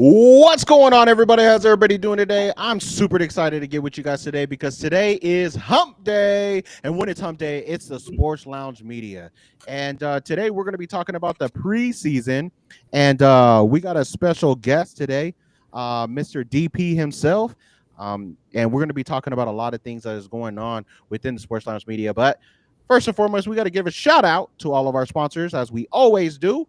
What's going on, everybody? How's everybody doing today? I'm super excited to get with you guys today because today is Hump Day. And when it's Hump Day, it's the Sports Lounge Media. And today we're going to be talking about the preseason. And we got a special guest today, Mr. DP himself. And we're going to be talking about a lot of things that is going on within the Sports Lounge Media. But first and foremost, we got to give a shout out to all of our sponsors, as we always do.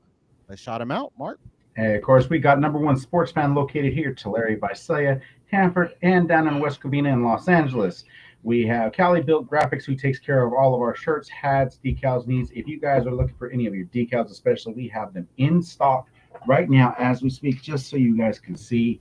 Let's shout them out, Mark. And of course, we got number one sports fan located here, Tulare, Visalia, Hanford, and down in West Covina in Los Angeles. We have Cali Built Graphics, who takes care of all of our shirts, hats, decals needs. If you guys are looking for any of your decals, especially, we have them in stock right now as we speak, just so you guys can see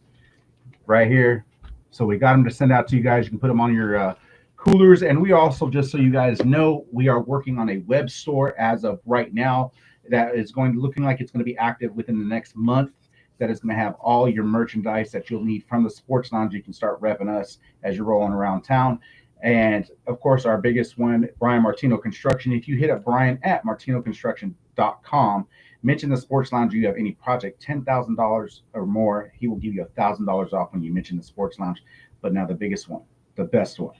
right here. So we got them to send out to you guys. You can put them on your coolers. And we also, just so you guys know, we are working on a web store as of right now. That is looking like it's going to be active within the next month. That is going to have all your merchandise that you'll need from the Sports Lounge. You can start repping us as you're rolling around town. And of course, our biggest one, Brian Martino Construction. If you hit up Brian at martinoconstruction.com, mention the Sports Lounge, you have any project $10,000 or more, he will give you $1,000 off when you mention the Sports Lounge. But now the biggest one, the best one.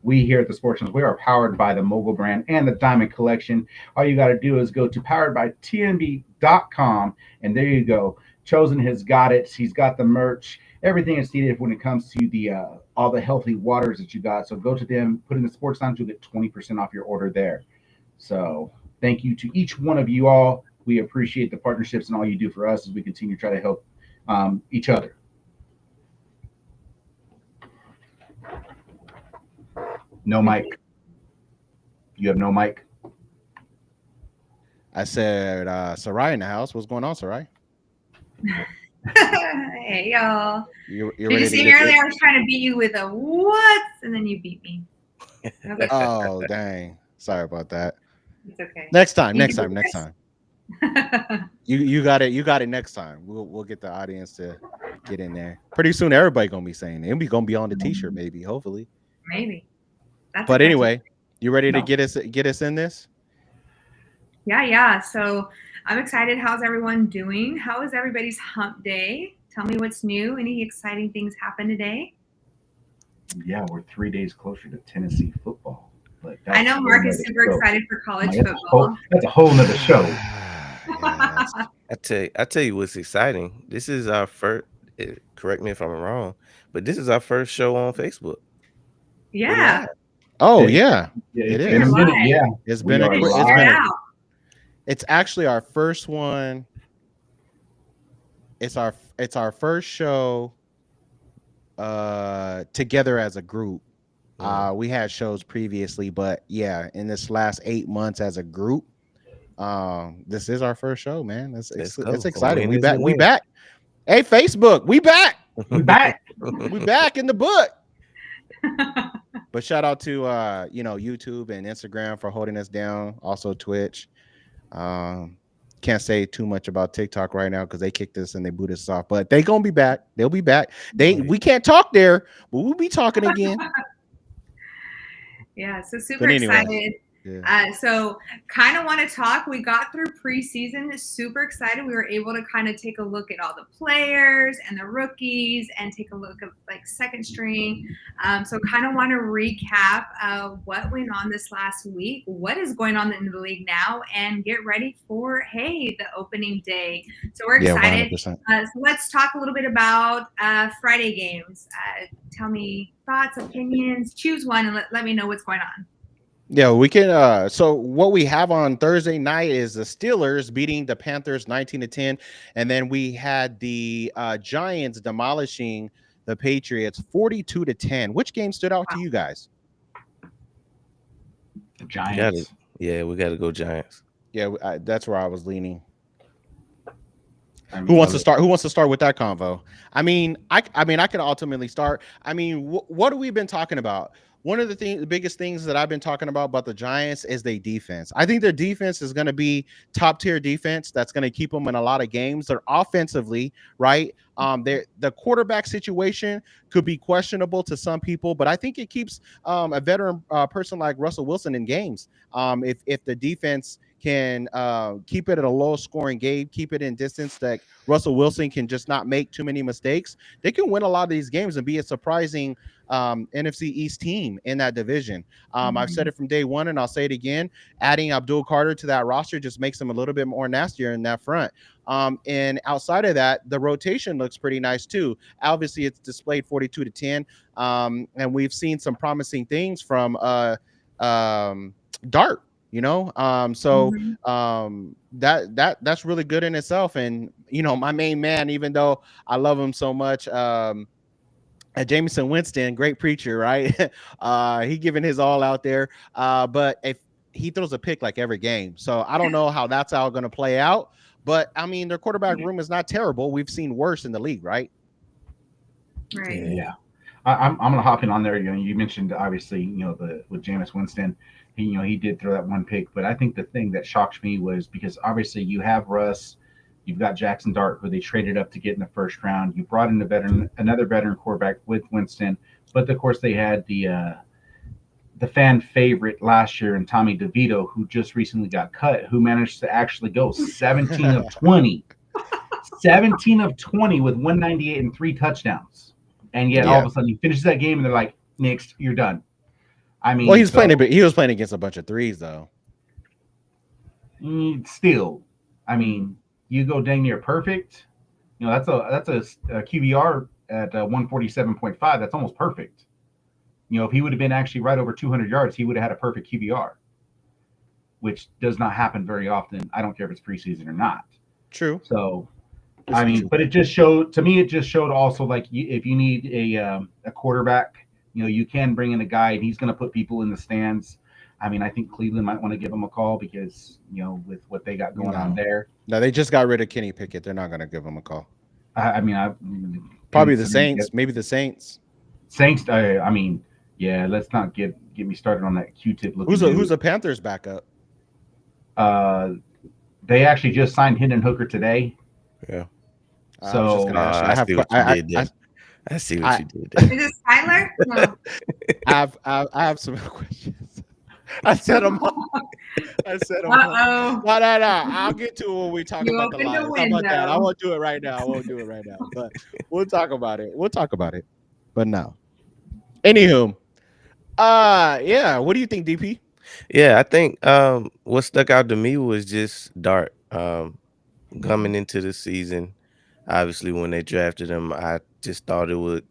We here at the Sports Lounge, we are powered by the Mogul brand and the Diamond Collection. All you got to do is go to poweredbytnb.com, and there you go. Chosen has got it. He's got the merch, everything that's needed when it comes to the all the healthy waters that you got. So go to them, put in the Sports Lounge, you'll get 20% off your order there. So thank you to each one of you all. We appreciate the partnerships and all you do for us as we continue to try to help each other. No mic. You have no mic. I said, Sarai in the house. What's going on, Sarai? Hey, y'all. You're Did ready you see to me get earlier? I was trying to beat you with a what? And then you beat me. Oh, dang. Sorry about that. It's okay. Next time. You got it. You got it next time. We'll get the audience to get in there. Pretty soon, everybody gonna be saying it. We're gonna be on the t-shirt, maybe, hopefully. Maybe. But anyway, you ready to get us in this? Yeah. So I'm excited. How's everyone doing? How is everybody's hump day? Tell me what's new. Any exciting things happen today? Yeah, we're 3 days closer to Tennessee football. But I know Mark is super excited for college football. That's a whole nother show. I tell you what's exciting. This is our first. Correct me if I'm wrong, but this is our first show on Facebook. Yeah. Oh yeah, it is. It's been a It's actually our first one. It's our first show together as a group. We had shows previously, but yeah, in this last 8 months as a group, this is our first show, man. It's exciting. We back. Hey, Facebook, we back. We back in the book. But shout out to YouTube and Instagram for holding us down. Also Twitch. Can't say too much about TikTok right now because they kicked us and they booted us off. But they gonna be back. They'll be back. We can't talk there, but we'll be talking again. Yeah, so super excited. Yeah. So kind of want to talk. We got through preseason, super excited. We were able to kind of take a look at all the players and the rookies and take a look at like second string. So kind of want to recap what went on this last week, what is going on in the league now, and get ready for, the opening day. So we're excited. So let's talk a little bit about Friday games. Tell me thoughts, opinions, choose one, and let me know what's going on. Yeah, we can. So what we have on Thursday night is the Steelers beating the Panthers 19-10, and then we had the Giants demolishing the Patriots 42-10. Which game stood out to you guys? The Giants. We got to go Giants. Yeah, that's where I was leaning. Who wants to start? Who wants to start with that convo? I could ultimately start. What have we been talking about? One of the biggest things that I've been talking about the Giants is their defense. I think their defense is going to be top tier defense. That's going to keep them in a lot of games. They're offensively, right? The quarterback situation could be questionable to some people, but I think it keeps a veteran person like Russell Wilson in games. If the defense can keep it at a low scoring game, keep it in distance that Russell Wilson can just not make too many mistakes, they can win a lot of these games and be a surprising NFC East team in that division. I've said it from day one, and I'll say it again. Adding Abdul Carter to that roster just makes them a little bit more nastier in that front. And outside of that, the rotation looks pretty nice too. Obviously, it's displayed 42-10, and we've seen some promising things from Dart. That's really good in itself. And my main man, even though I love him so much, Jameson Winston, great preacher, right? He giving his all out there, but if he throws a pick like every game, so I don't know how that's all going to play out. But I mean, their quarterback room is not terrible. We've seen worse in the league, right? Right. Yeah. I'm going to hop in on there. You mentioned obviously, with Jameis Winston, he did throw that one pick, but I think the thing that shocked me was because obviously you have Russ, you've got Jackson Dart, who they traded up to get in the first round. You brought in another veteran quarterback with Winston, but of course they had the fan favorite last year in Tommy DeVito, who just recently got cut, who managed to actually go 17 of 20, 17 of 20 with 198 and 3 touchdowns. And yet all of a sudden he finishes that game and they're like, next, you're done. I mean, well, he was playing against a bunch of threes though. Still, I mean, you go dang near perfect. That's a QBR at 147.5. That's almost perfect. If he would have been actually right over 200 yards, he would have had a perfect QBR, which does not happen very often. I don't care if it's preseason or not. True. So, I mean, but it just showed also, like, if you need a quarterback, you can bring in a guy and he's going to put people in the stands. I mean, I think Cleveland might want to give him a call because, with what they got going on there. No, they just got rid of Kenny Pickett. They're not going to give him a call. Probably the Saints. Maybe the Saints. Saints. I mean, yeah. Let's not get me started on that Q-tip. Who's the Panthers backup? They actually just signed Hendon Hooker today. Yeah. So I see what you did there. Is this Tyler? No. I have some questions. I said them all. No. I'll get to it when we talk about the Lions. How about that? I won't do it right now. But we'll talk about it. But no. Anywho, what do you think, DP? Yeah, I think what stuck out to me was just Dart coming into the season. Obviously, when they drafted him, I just thought it was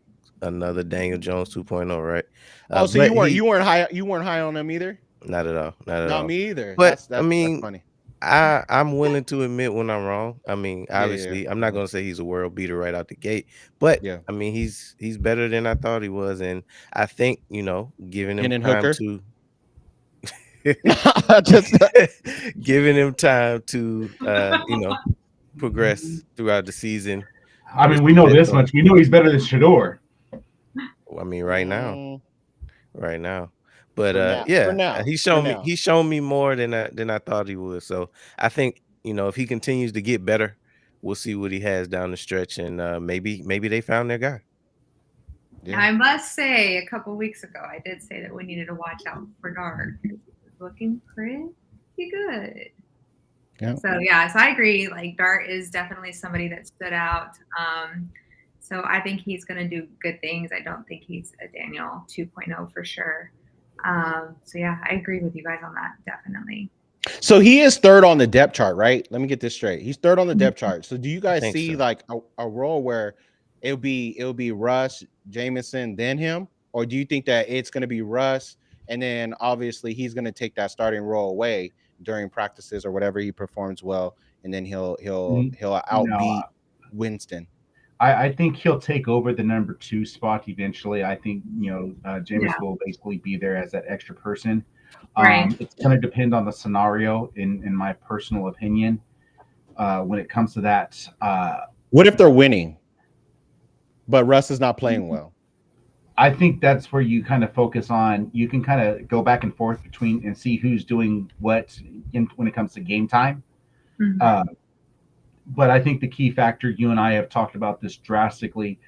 another Daniel Jones 2.0, right? So you weren't high on him either? Not at all. Not me either. But that's funny. I'm willing to admit when I'm wrong. I mean, obviously, I'm not gonna say he's a world beater right out the gate, but I mean, he's better than I thought he was, and I think giving him time to giving him time to progress throughout the season. I mean, we know this much. We know he's better than Shador. I mean, right now. But he's shown me more than I thought he would. So I think if he continues to get better, we'll see what he has down the stretch, and maybe they found their guy. Yeah. I must say, a couple weeks ago, I did say that we needed to watch out for Dart. He was looking pretty good. Yeah. So I agree. Like, Dart is definitely somebody that stood out. So I think he's going to do good things. I don't think he's a Daniel 2.0 for sure. I agree with you guys on that. Definitely. So he is third on the depth chart, right? Let me get this straight. He's third on the depth chart. So do you guys see like a role where it'll be Russ, Jameson, then him? Or do you think that it's going to be Russ and then obviously he's going to take that starting role away during practices or whatever he performs well, and then he'll outbeat Winston? I think he'll take over the number 2 spot eventually. I think Jameis will basically be there as that extra person. Right. It's going to depend on the scenario, in my personal opinion. When it comes to that, what if they're winning, but Russ is not playing well? I think that's where you kind of focus on. You can kind of go back and forth between and see who's doing what when it comes to game time. Mm-hmm. But I think the key factor, you and I have talked about this drastically,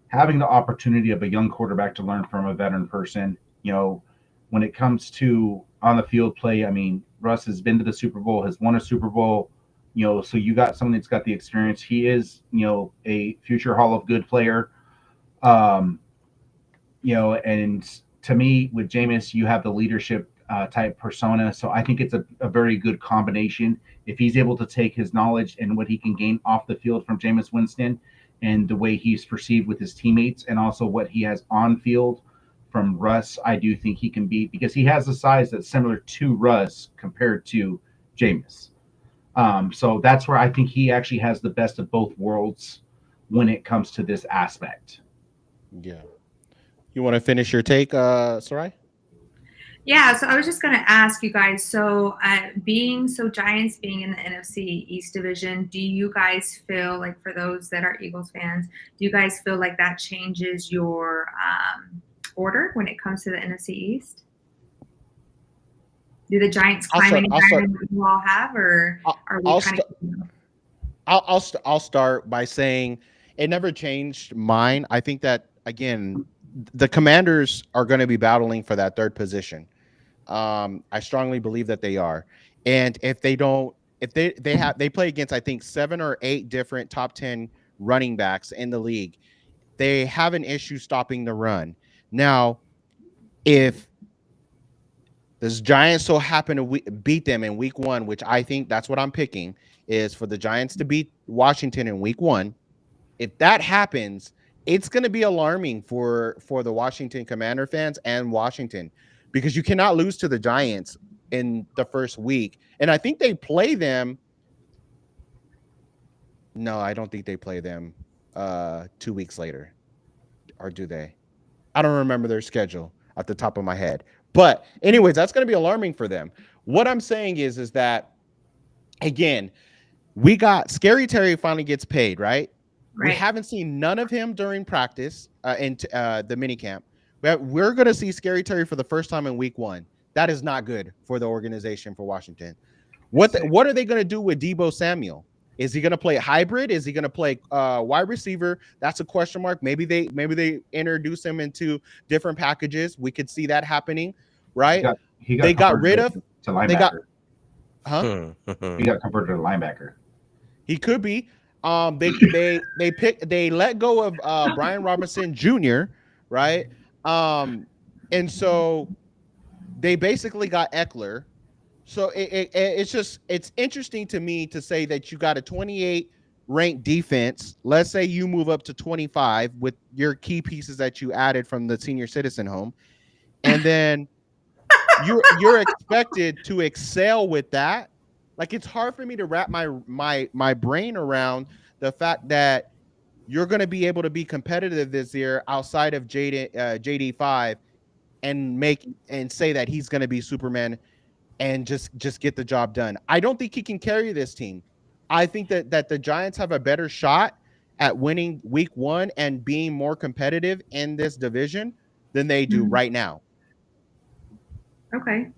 having the opportunity of a young quarterback to learn from a veteran person. When it comes to on the field play. I mean, Russ has been to the Super Bowl, has won a Super Bowl. So you got someone that's got the experience. He is, a future Hall of Good player. Um, and to me, with Jameis, you have the leadership type persona. So I think it's a very good combination. If he's able to take his knowledge and what he can gain off the field from Jameis Winston and the way he's perceived with his teammates and also what he has on field from Russ, I do think he can beat because he has a size that's similar to Russ compared to Jameis. So that's where I think he actually has the best of both worlds when it comes to this aspect. Yeah. You want to finish your take, Sarai? Yeah, so I was just going to ask you guys. So, Giants being in the NFC East division, do you guys feel like, for those that are Eagles fans, do you guys feel like that changes your order when it comes to the NFC East? Do the Giants climb any higher than you all have, or are we kind of? I'll start by saying it never changed mine. I think that, again, the Commanders are going to be battling for that third position. I strongly believe that they are. And if they don't, if they play against, I think, 7 or 8 different top 10 running backs in the league, they have an issue stopping the run. Now, if the Giants so happen to beat them in week 1, which I think that's what I'm picking, is for the Giants to beat Washington in week 1. If that happens, it's going to be alarming for the Washington Commander fans and Washington, because you cannot lose to the Giants in the first week. And I think they play them. No, I don't think they play them 2 weeks later. Or do they? I don't remember their schedule at the top of my head. But anyways, that's going to be alarming for them. What I'm saying is that, again, we got Scary Terry finally gets paid, right? We haven't seen none of him during practice in the minicamp. We're going to see Scary Terry for the first time in week 1. That is not good for the organization for Washington. What are they going to do with Deebo Samuel? Is he going to play hybrid? Is he going to play wide receiver? That's a question mark. Maybe they introduce him into different packages. We could see that happening, right? They got rid of to linebacker. He got converted to linebacker. He could be. They let go of Brian Robinson Jr., right? And so they basically got Eckler. So it's interesting to me to say that you got a 28 ranked defense. Let's say you move up to 25 with your key pieces that you added from the senior citizen home, and then you're expected to excel with that. Like, it's hard for me to wrap my brain around the fact that you're going to be able to be competitive this year outside of JD5 and say that he's going to be Superman and just get the job done. I don't think he can carry this team. I think that the Giants have a better shot at winning week 1 and being more competitive in this division than they do right now. Okay.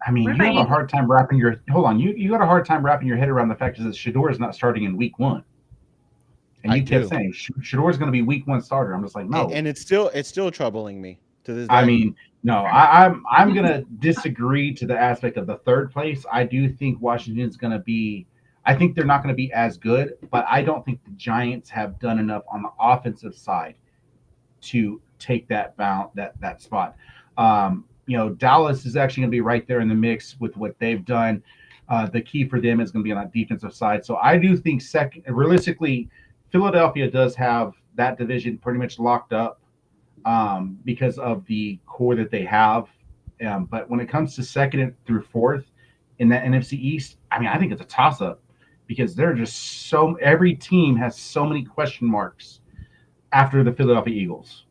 I mean, you have a hard time wrapping your you got a hard time wrapping your head around the fact that Shedeur is not starting in week 1. And you kept saying Shedeur is going to be week 1 starter. I'm just like, no. And it's still troubling me to this day. I mean, no, I'm going to disagree to the aspect of the third place. I do think Washington's going to be. I think they're not going to be as good, but I don't think the Giants have done enough on the offensive side to take that spot. Dallas is actually going to be right there in the mix with what they've done. The key for them is going to be on that defensive side. So I do think realistically, Philadelphia does have that division pretty much locked up because of the core that they have. But when it comes to second through fourth in that NFC East, I mean, I think it's a toss-up because they're just every team has so many question marks after the Philadelphia Eagles.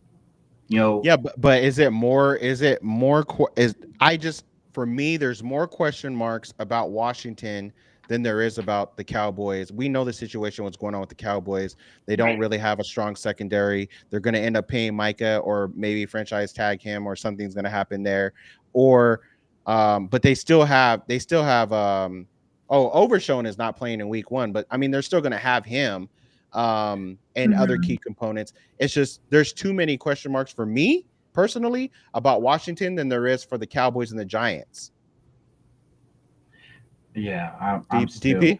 Yeah, but for me, there's more question marks about Washington than there is about the Cowboys. We know the situation, what's going on with the Cowboys. They don't really have a strong secondary. They're going to end up paying Micah or maybe franchise tag him, or something's going to happen there. But they still have Overshown is not playing in week 1, but I mean, they're still going to have him. And other key components. It's just there's too many question marks for me personally about Washington than there is for the Cowboys and the Giants. Yeah, I'm still. DP.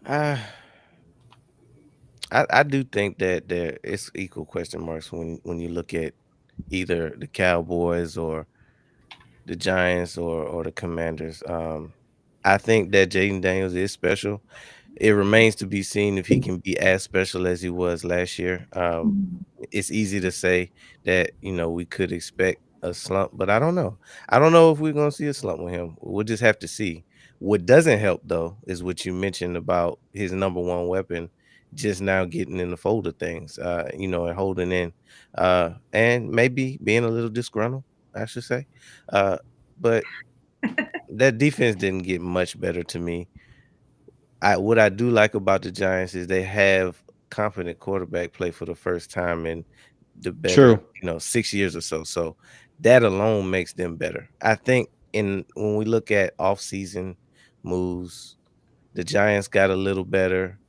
Uh, I do think that there is equal question marks when you look at either the Cowboys or the Giants or the Commanders. I think that Jaden Daniels is special. It remains to be seen if he can be as special as he was last year. It's easy to say that, we could expect a slump, but I don't know. I don't know if we're going to see a slump with him. We'll just have to see. What doesn't help, though, is what you mentioned about his number one weapon just now getting in the fold of things, and holding in, and maybe being a little disgruntled, I should say. But that defense didn't get much better to me. What I do like about the Giants is they have confident quarterback play for the first time in the better, True. 6 years or so. So that alone makes them better. I think when we look at off-season moves, the Giants got a little better.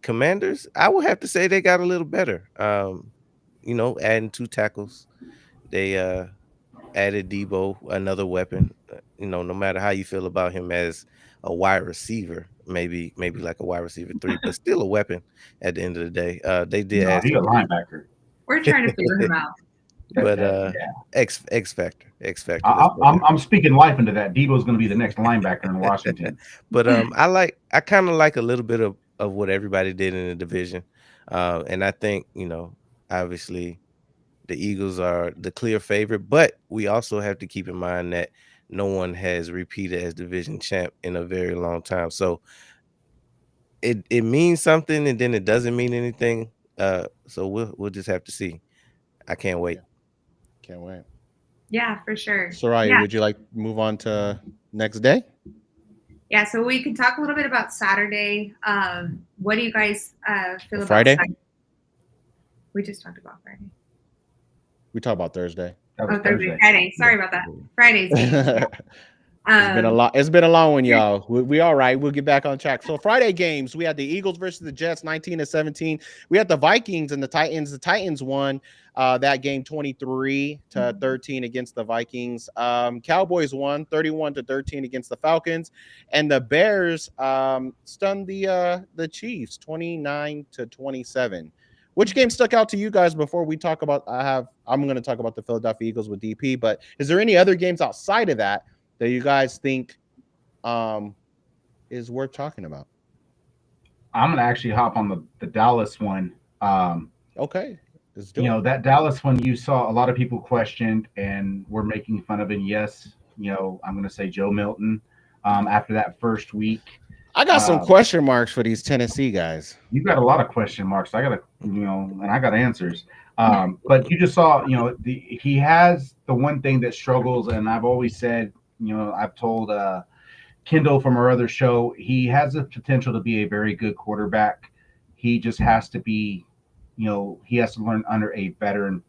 Commanders, I would have to say they got a little better. Adding 2 tackles. They added Debo, another weapon. No matter how you feel about him as a wide receiver, maybe like a wide receiver 3, but still a weapon at the end of the day. They did No, add he a some linebacker. We're trying to figure him out. but Yeah. X factor. Let's put that. I'm speaking life into that. Debo's going to be the next linebacker in Washington. But I kind of like a little bit of what everybody did in the division. And I think, obviously the Eagles are the clear favorite, but we also have to keep in mind that no one has repeated as division champ in a very long time. So it means something, and then it doesn't mean anything. So we'll just have to see. I can't wait. Yeah. Can't wait. Yeah, for sure. Soraya, Yeah. would you like to move on to next day? Yeah, so we can talk a little bit about Saturday. What do you guys feel about Friday? Saturday? We just talked about Friday. We talk about Thursday. That was Thursday. Friday. Sorry about that. Friday's game. Yeah. It's been a long one, y'all. We all right. We'll get back on track. So Friday games, we had the Eagles versus the Jets, 19-17. We had the Vikings and the Titans. The Titans won that game 23-13 against the Vikings. Cowboys won 31-13 against the Falcons, and the Bears stunned the Chiefs 29-27. Which game stuck out to you guys before we talk about? I'm going to talk about the Philadelphia Eagles with DP, but is there any other games outside of that you guys think is worth talking about? I'm going to actually hop on the Dallas one. Okay. Let's do it. That Dallas one, you saw a lot of people questioned and were making fun of it. Yes, I'm going to say Joe Milton after that first week. I got some question marks for these Tennessee guys. You got a lot of question marks. I got and I got answers. But you just saw, he has the one thing that struggles, and I've always said, I've told Kendall from our other show, he has the potential to be a very good quarterback. He just has to be, he has to learn under a veteran.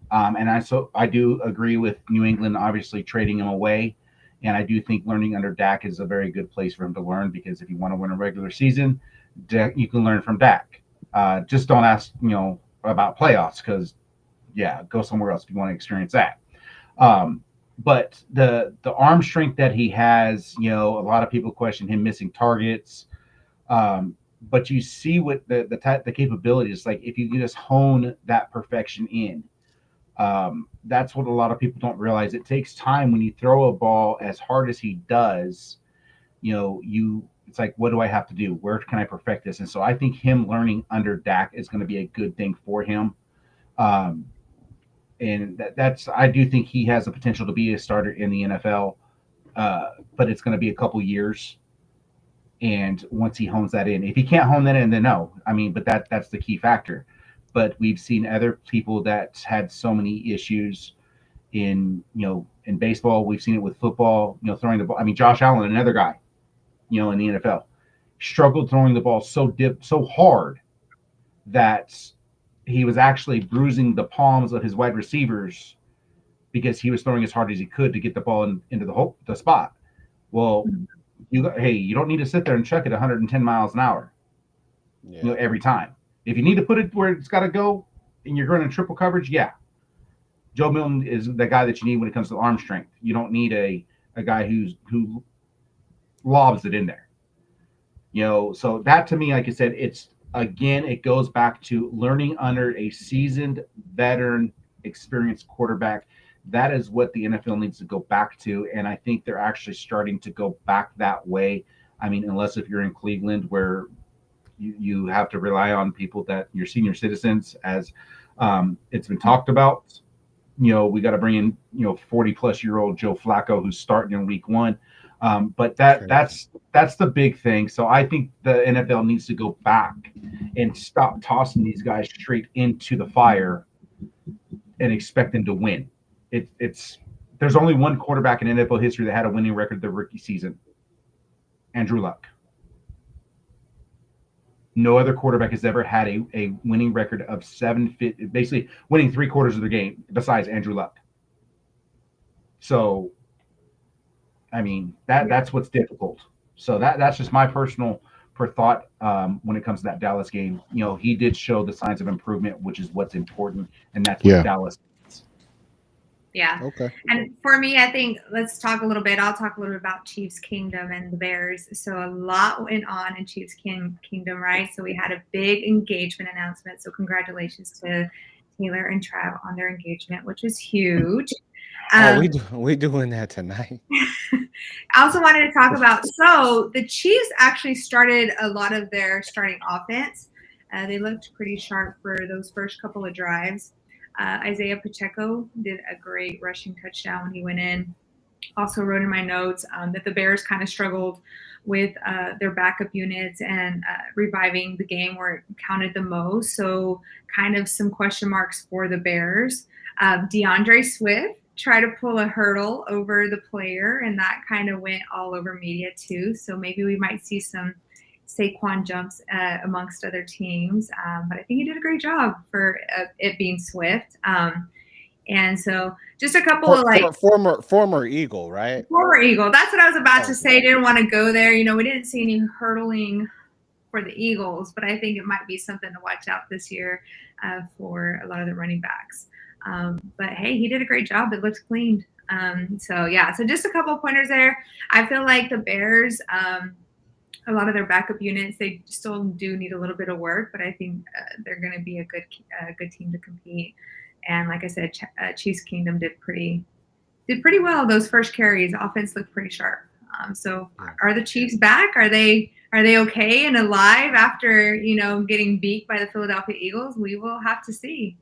And I do agree with New England, obviously trading him away. And I do think learning under Dak is a very good place for him to learn, because if you want to win a regular season, you can learn from Dak. Just don't ask, about playoffs, because, go somewhere else if you want to experience that. But the arm strength that he has, a lot of people question him missing targets. But you see what the capabilities, like if you can just hone that perfection in. That's what a lot of people don't realize. It takes time when you throw a ball as hard as he does. It's like, what do I have to do? Where can I perfect this? And so I think him learning under Dak is going to be a good thing for him. And I do think he has the potential to be a starter in the NFL, but it's going to be a couple years. And once he hones that in, if he can't hone that in, then no. I mean, but that's the key factor. But we've seen other people that had so many issues in baseball. We've seen it with football, throwing the ball. I mean, Josh Allen, another guy, in the NFL, struggled throwing the ball so hard that he was actually bruising the palms of his wide receivers because he was throwing as hard as he could to get the ball into the spot. Well, you don't need to sit there and chuck it 110 miles an hour, every time. If you need to put it where it's got to go and you're running triple coverage, Joe Milton is the guy that you need when it comes to arm strength. You don't need a guy who lobs it in there. So that to me, like I said, it goes back to learning under a seasoned veteran experienced quarterback. That is what the NFL needs to go back to, and I think they're actually starting to go back that way. I mean, unless if you're in Cleveland where you have to rely on people that your senior citizens, as it's been talked about. We got to bring in 40-plus-year-old Joe Flacco who's starting in week 1. But that's the big thing. So I think the NFL needs to go back and stop tossing these guys straight into the fire and expect them to win. It's there's only one quarterback in NFL history that had a winning record the rookie season, Andrew Luck. No other quarterback has ever had a winning record of basically winning 3/4 of the game besides Andrew Luck. So, I mean, that's what's difficult. So that's just my personal thought when it comes to that Dallas game. He did show the signs of improvement, which is what's important, and that's what Dallas needs. Yeah. Okay. And for me, I think let's talk a little bit. I'll talk a little bit about Chiefs Kingdom and the Bears. So a lot went on in Chiefs Kingdom, right? So we had a big engagement announcement. So congratulations to Taylor and Trav on their engagement, which was huge. We doing that tonight. I also wanted to talk about, so the Chiefs actually started a lot of their starting offense. They looked pretty sharp for those first couple of drives. Isaiah Pacheco did a great rushing touchdown when he went in. Also wrote in my notes that the Bears kind of struggled with their backup units and reviving the game where it counted the most. So kind of some question marks for the Bears. DeAndre Swift tried to pull a hurdle over the player, and that kind of went all over media too. So maybe we might see some Saquon jumps amongst other teams. But I think he did a great job for it being Swift. And so just a couple of former Eagle, right? Former Eagle. That's what I was about to say. Didn't want to go there. We didn't see any hurdling for the Eagles, but I think it might be something to watch out this year for a lot of the running backs. But hey, he did a great job. It looks clean. So just a couple of pointers there. I feel like the Bears, a lot of their backup units, they still do need a little bit of work, but I think they're going to be a good team to compete. And like I said, Chiefs Kingdom did pretty well. Those first carries, offense looked pretty sharp. So are the Chiefs back? Are they okay and alive after getting beat by the Philadelphia Eagles? We will have to see.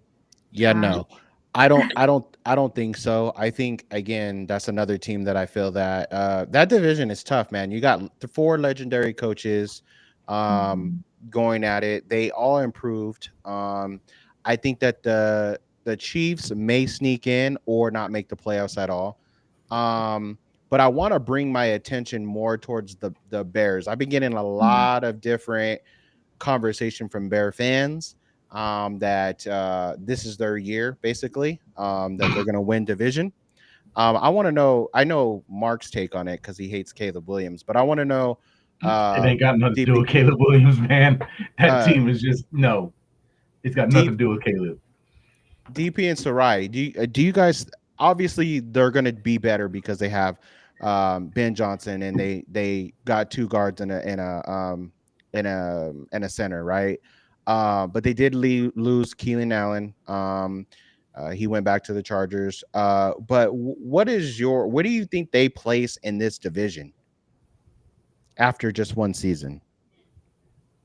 Yeah, no. I don't think so. I think again, that's another team that I feel that that division is tough, man. You got the 4 legendary coaches going at it. They all improved. I think that the Chiefs may sneak in or not make the playoffs at all. But I want to bring my attention more towards the Bears. I've been getting a lot of different conversation from Bear fans that this is their year, basically, that they're going to win division. I want to know, I know Mark's take on it because he hates Caleb Williams, but I want to know. It ain't got nothing to do with Caleb Williams, man. That team is just, no. It's got nothing to do with Caleb. DP and Sarai, do you guys, obviously they're going to be better because they have Ben Johnson and they got 2 guards and a center, right? But they did lose Keelan Allen. He went back to the Chargers. But what do you think they place in this division after just one season?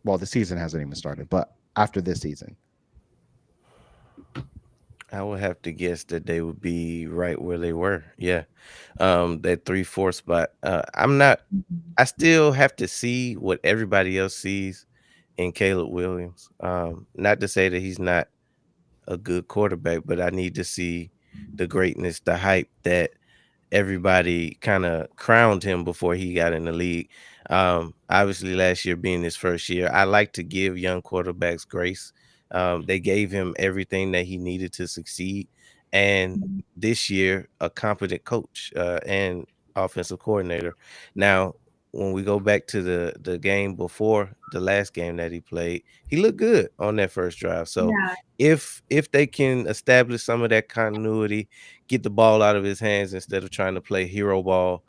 Well, the season hasn't even started, but after this season, I would have to guess that they would be right where they were. Yeah. That 3-4 spot. I still have to see what everybody else sees in Caleb Williams. Not to say that he's not a good quarterback, but I need to see the greatness, the hype that everybody kind of crowned him before he got in the league. Obviously last year being his first year, I like to give young quarterbacks grace. They gave him everything that he needed to succeed. And this year, a competent coach and offensive coordinator. Now, when we go back to the game before the last game that he played, he looked good on that first drive. So if they can establish some of that continuity, get the ball out of his hands instead of trying to play hero ball,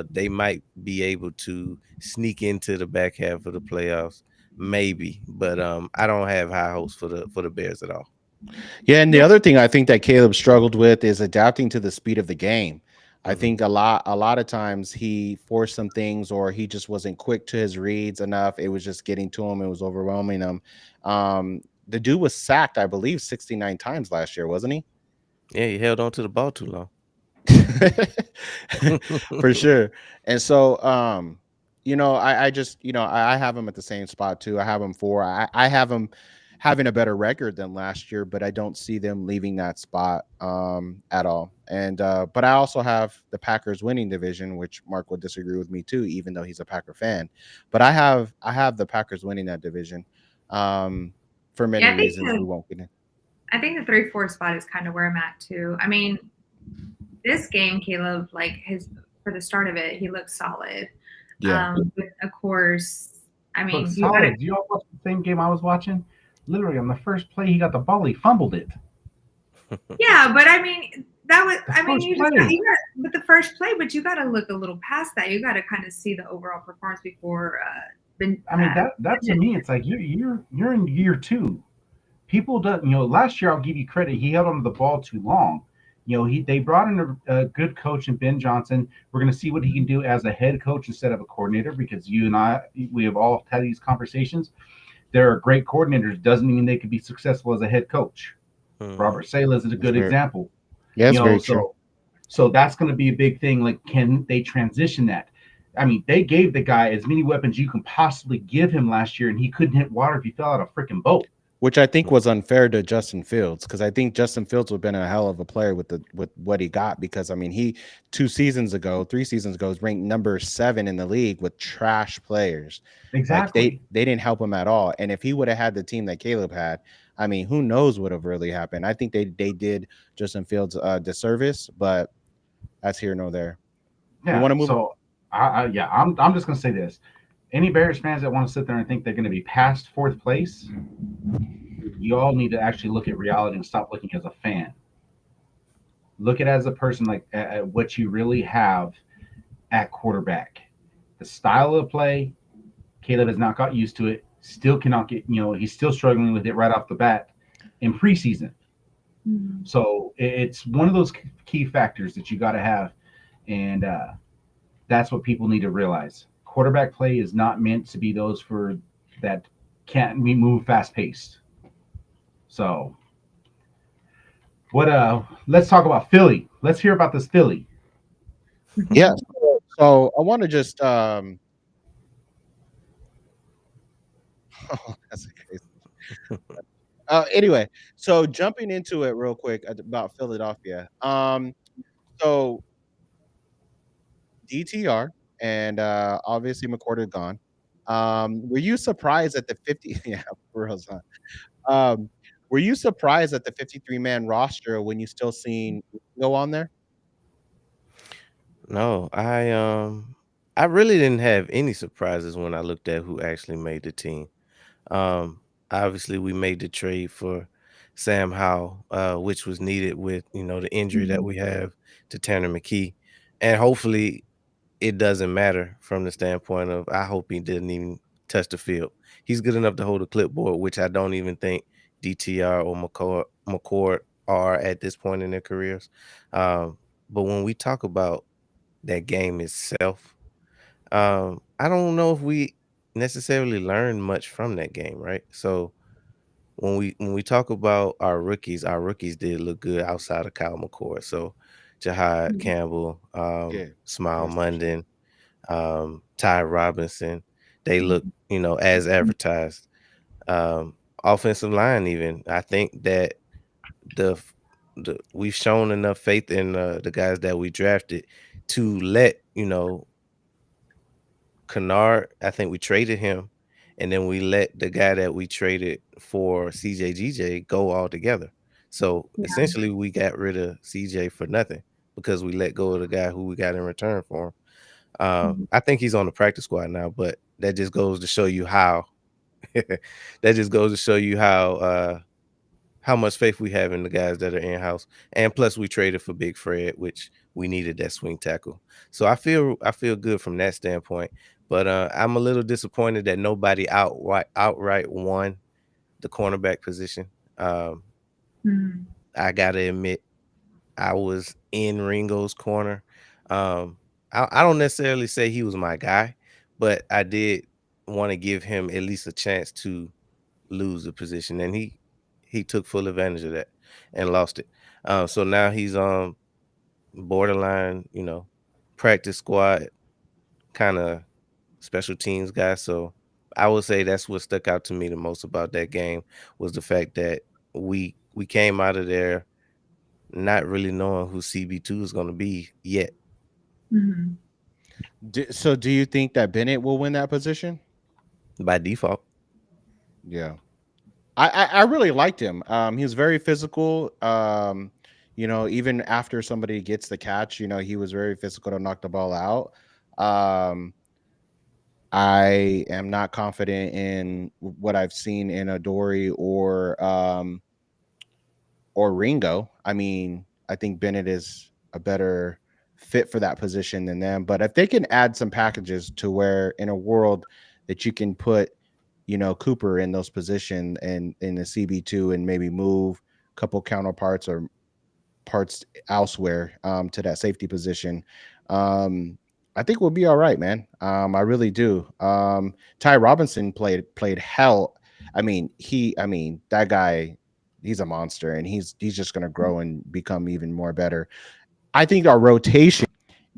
they might be able to sneak into the back half of the playoffs, maybe. But I don't have high hopes for the Bears at all. Yeah, and the other thing I think that Caleb struggled with is adapting to the speed of the game. I think a lot of times he forced some things, or he just wasn't quick to his reads enough. It was just getting to him. It was overwhelming him. The dude was sacked, I believe, 69 times last year, wasn't he? Yeah, he held on to the ball too long. For sure. And so, I just, I have him at the same spot too. I have him four. I have him having a better record than last year, but I don't see them leaving that spot at all. And but I also have the Packers winning division, which Mark would disagree with me too, even though he's a Packer fan. But I have the Packers winning that division for many reasons we won't get in. I think the 3-4 spot is kind of where I'm at too. I mean, this game, Caleb, like for the start of it, he looked solid. Yeah. But of course, I mean, solid. Do you all watch the same game I was watching? Literally on the first play, he got the ball, he fumbled it. Yeah, but I mean, that was. I mean, but the first play, but you got to look a little past that. You got to kind of see the overall performance before. I mean, that to me, it's like you're in year two. People don't, last year I'll give you credit. He held on to the ball too long. They brought in a good coach in Ben Johnson. We're going to see what he can do as a head coach instead of a coordinator, because you and I, we have all had these conversations. There are great coordinators. Doesn't mean they could be successful as a head coach. Robert Saleh is a good example. Yeah, that's very true. So that's going to be a big thing. Like, can they transition that? I mean, they gave the guy as many weapons you can possibly give him last year, and he couldn't hit water if he fell out of a freaking boat. Which I think was unfair to Justin Fields, because I think Justin Fields would have been a hell of a player with what he got, because I mean, he 3 seasons ago was ranked number 7 in the league with trash players. Exactly. Like they didn't help him at all. And if he would have had the team that Caleb had, I mean, who knows what would have really happened. I think they did Justin Fields disservice, but that's here nor there. Yeah. You want to move? So I'm just gonna say this. Any Bears fans that want to sit there and think they're going to be past 4th place, you all need to actually look at reality and stop looking as a fan. Look at it as a person, like at what you really have at quarterback. The style of play, Caleb has not got used to it. Still cannot get, he's still struggling with it right off the bat in preseason. Mm-hmm. So it's one of those key factors that you got to have. And that's what people need to realize. Quarterback play is not meant to be those for that can't move fast paced. So let's talk about Philly. Let's hear about this Philly. Yeah. So I want to just oh, that's crazy. Anyway, so jumping into it real quick about Philadelphia. So DTR and obviously McCord gone. Were you surprised at the 50? Yeah, for real, son. Were you surprised at the 53-man roster when you still seen go on there? No, I really didn't have any surprises when I looked at who actually made the team. Obviously we made the trade for Sam Howell, which was needed with, the injury that we have to Tanner McKee. And hopefully it doesn't matter from the standpoint of, I hope he didn't even touch the field. He's good enough to hold a clipboard, which I don't even think DTR or McCord are at this point in their careers. But when we talk about that game itself, I don't know if we necessarily learned much from that game, right? So when we talk about our rookies did look good outside of Kyle McCord. So Jahad Campbell, Smile Munden, Ty Robinson, they look, as advertised. Offensive line, even, I think that we've shown enough faith in the guys that we drafted to let, Kennard, I think we traded him, and then we let the guy that we traded for CJ go all together. So essentially we got rid of CJ for nothing because we let go of the guy who we got in return for him. I think he's on the practice squad now, but that just goes to show you how how much faith we have in the guys that are in-house. And plus we traded for Big Fred, which we needed that swing tackle. So I feel good from that standpoint. But I'm a little disappointed that nobody outright won the cornerback position. Mhm. I gotta admit, I was in Ringo's corner. Um, I don't necessarily say he was my guy, but I did want to give him at least a chance to lose the position, and he took full advantage of that and lost it. So now he's borderline, practice squad kind of special teams guy. So I would say that's what stuck out to me the most about that game was the fact that we came out of there not really knowing who CB2 is going to be yet. Mhm. So do you think that Bennett will win that position? By default. Yeah. I really liked him. He was very physical. Even after somebody gets the catch, he was very physical to knock the ball out. Um, I am not confident in what I've seen in Adoree or Ringo. I mean, I think Bennett is a better fit for that position than them. But if they can add some packages to where in a world that you can put, Cooper in those positions and in the CB2 and maybe move a couple counterparts or parts elsewhere to that safety position, I think we'll be all right, man. I really do. Ty Robinson played hell. That guy, he's a monster, and he's just gonna grow and become even more better. I think our rotation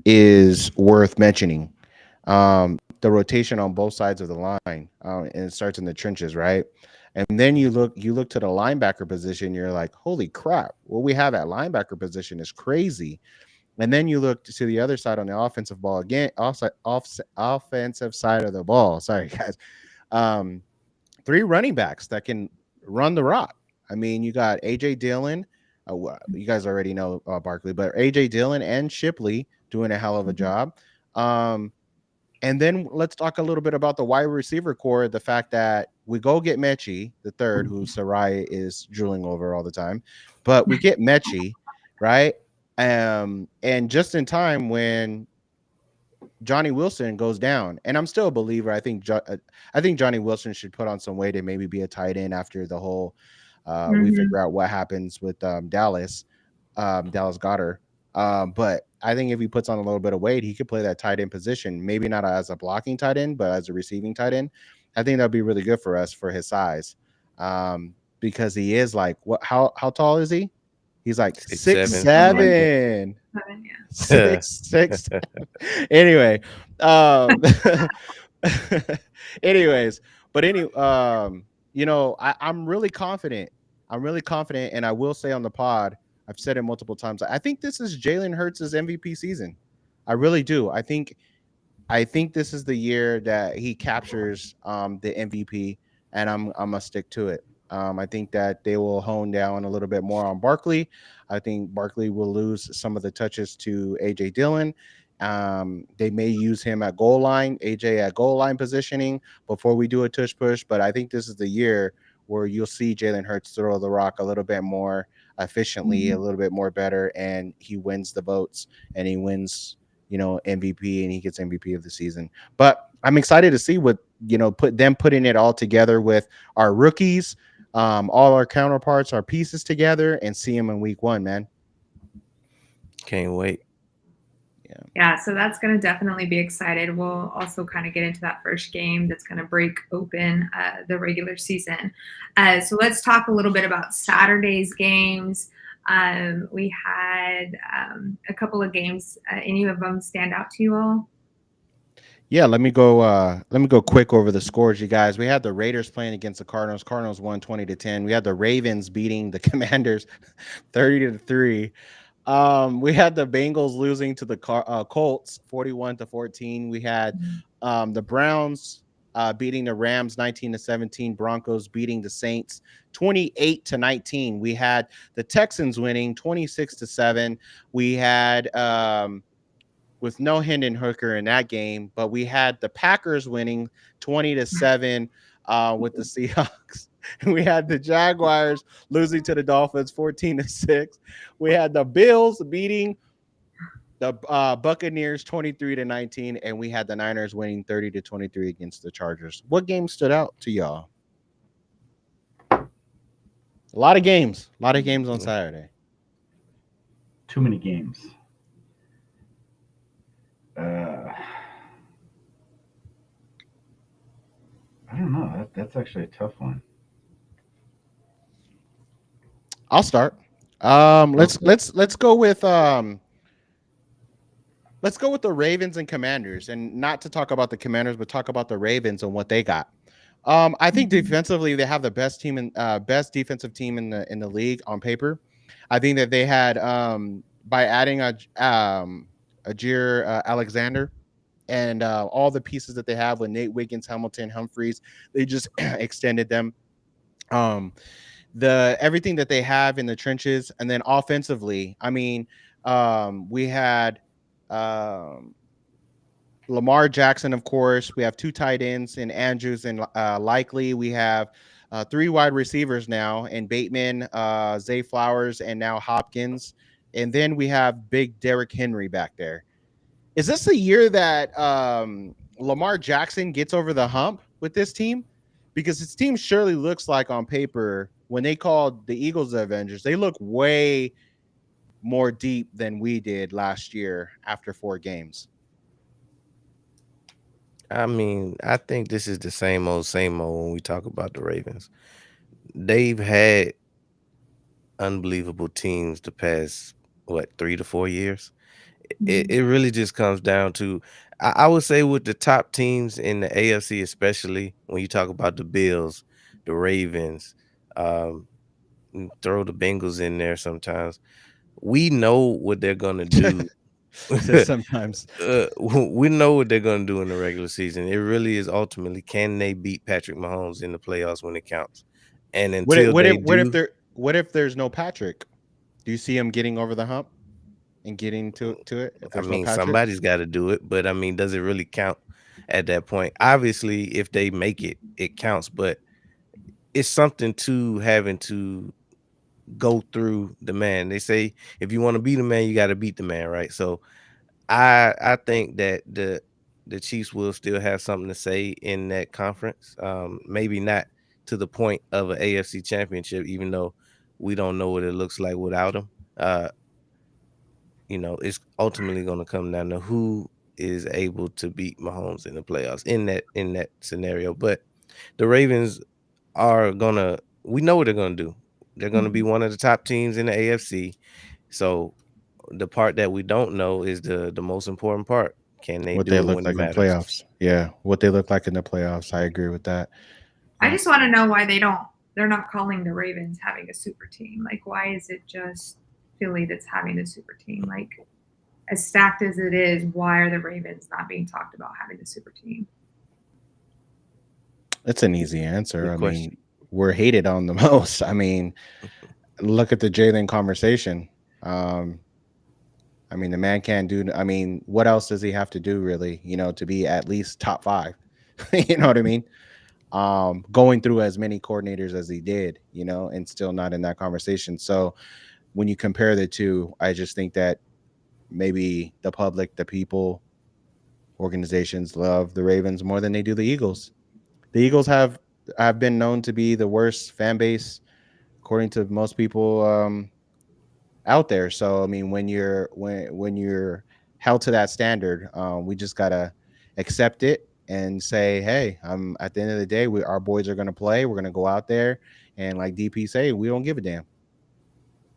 is worth mentioning. The rotation on both sides of the line, and it starts in the trenches, right? And then you look to the linebacker position. You're like, holy crap! What we have at linebacker position is crazy. And then you look to the other side on the offensive ball again, offensive side of the ball. Sorry, guys. Um, three running backs that can run the rock. I mean, you got AJ Dillon. You guys already know Barkley, but AJ Dillon and Shipley doing a hell of a job. And then let's talk a little bit about the wide receiver core. The fact that we go get Mechie, the third, who Sarai is drooling over all the time, but we get Mechie, right? And just in time when Johnny Wilson goes down, and I'm still a believer. I think Johnny Wilson should put on some weight and maybe be a tight end after the whole. We figure out what happens with Dallas Goddard. But I think if he puts on a little bit of weight, he could play that tight end position. Maybe not as a blocking tight end, but as a receiving tight end. I think that'd be really good for us for his size, because he is like what? How tall is he? He's like 6'7", 6'6". Anyway, anyways, but I'm really confident. I'm really confident, and I will say on the pod, I've said it multiple times. I think this is Jalen Hurts' MVP season. I really do. I think this is the year that he captures the MVP, and I'm gonna stick to it. I think that they will hone down a little bit more on Barkley. I think Barkley will lose some of the touches to AJ Dillon. They may use him at goal line, AJ at goal line positioning before we do a tush push. But I think this is the year where you'll see Jalen Hurts throw the rock a little bit more efficiently, a little bit more better, and he wins the votes and he wins MVP, and he gets MVP of the season. But I'm excited to see what putting it all together with our rookies, all our counterparts, our pieces together, and see them in week 1, man. Can't wait. Yeah, so that's going to definitely be excited. We'll also kind of get into that first game that's going to break open the regular season. So let's talk a little bit about Saturday's games. We had a couple of games. Any of them stand out to you all? Yeah, let me go quick over the scores, you guys. We had the Raiders playing against the Cardinals. Cardinals won 20-10. We had the Ravens beating the Commanders 30-3. We had the Bengals losing to the Colts 41-14. We had the Browns beating the Rams 19-17. Broncos beating the Saints 28-19. We had the Texans winning 26-7. We had with no Hendon Hooker in that game, but we had the Packers winning 20-7 with the Seahawks. We had the Jaguars losing to the Dolphins 14-6. We had the Bills beating The Buccaneers 23-19, and we had the Niners winning 30-23 against the Chargers. What game stood out to y'all? A lot of games. A lot of games on Saturday. Too many games. I don't know. That's actually a tough one. I'll start. Let's go with the Ravens and Commanders, and not to talk about the Commanders, but talk about the Ravens and what they got. I think defensively they have the best defensive team in the league on paper. I think that they had by adding Ajir Alexander and all the pieces that they have with Nate Wiggins, Hamilton, Humphreys, they just extended them. The everything that they have in the trenches, and then offensively, I mean, we had Lamar Jackson, of course. We have 2 tight ends in Andrews and Likely. We have 3 wide receivers now in Bateman, Zay Flowers, and now Hopkins. And then we have big Derrick Henry back there. Is this the year that Lamar Jackson gets over the hump with this team? Because his team surely looks like on paper, when they called the Eagles the Avengers, they look way more deep than we did last year after 4 games. I mean, I think this is the same old when we talk about the Ravens. They've had unbelievable teams the past, 3 to 4 years. It really just comes down to, I would say, with the top teams in the AFC, especially when you talk about the Bills, the Ravens, throw the Bengals in there sometimes. We know what they're gonna do. Sometimes we know what they're gonna do in the regular season. It really is ultimately, can they beat Patrick Mahomes in the playoffs when it counts? And until what if there's no Patrick? Do you see him getting over the hump and getting to it? If there's no Patrick, somebody's got to do it. But I mean, does it really count at that point? Obviously, if they make it, it counts. But it's something to having to go through the man. They say if you want to beat a man, you got to beat the man, right? So I think that the Chiefs will still have something to say in that conference. Maybe not to the point of an AFC championship, even though we don't know what it looks like without them. It's ultimately going to come down to who is able to beat Mahomes in the playoffs in that scenario. But the Ravens are gonna. We know what they're gonna do. They're gonna be one of the top teams in the AFC. So the part that we don't know is the most important part. Can they do it when it matters? Playoffs? Yeah, what they look like in the playoffs. I agree with that. I just want to know why they're not calling the Ravens having a super team. Like, why is it just Philly that's having a super team? Like, as stacked as it is, why are the Ravens not being talked about having a super team? It's an easy answer. I mean, we're hated on the most. I mean, look at the Jalen conversation. I mean, the man can't do. I mean, what else does he have to do, really? To be at least top 5. You know what I mean? Going through as many coordinators as he did, and still not in that conversation. So when you compare the two, I just think that maybe the public, the people, organizations love the Ravens more than they do the Eagles. The Eagles have been known to be the worst fan base, according to most people out there. So I mean, when you're held to that standard, we just gotta accept it and say, hey, at the end of the day, our boys are gonna play. We're gonna go out there, and like DP say, we don't give a damn.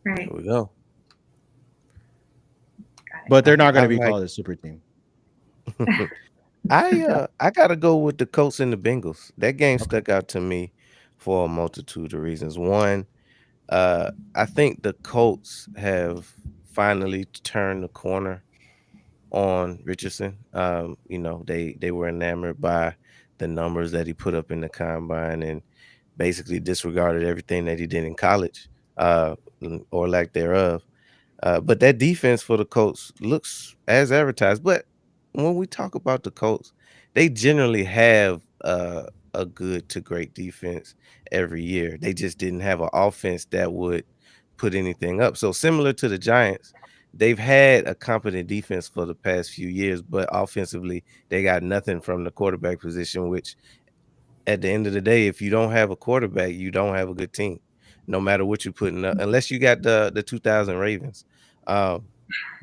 Right. There we go. But they're not gonna be called a super team. I gotta go with the Colts and the Bengals. That game stuck out to me for a multitude of reasons. One, I think the Colts have finally turned the corner on Richardson. They were enamored by the numbers that he put up in the combine and basically disregarded everything that he did in college, or lack thereof. But that defense for the Colts looks as advertised. But when we talk about the Colts, they generally have a good to great defense every year. They just didn't have an offense that would put anything up. So similar to the Giants, they've had a competent defense for the past few years, but offensively they got nothing from the quarterback position, which at the end of the day, if you don't have a quarterback, you don't have a good team, no matter what you're putting up, unless you got the 2000 Ravens. Um,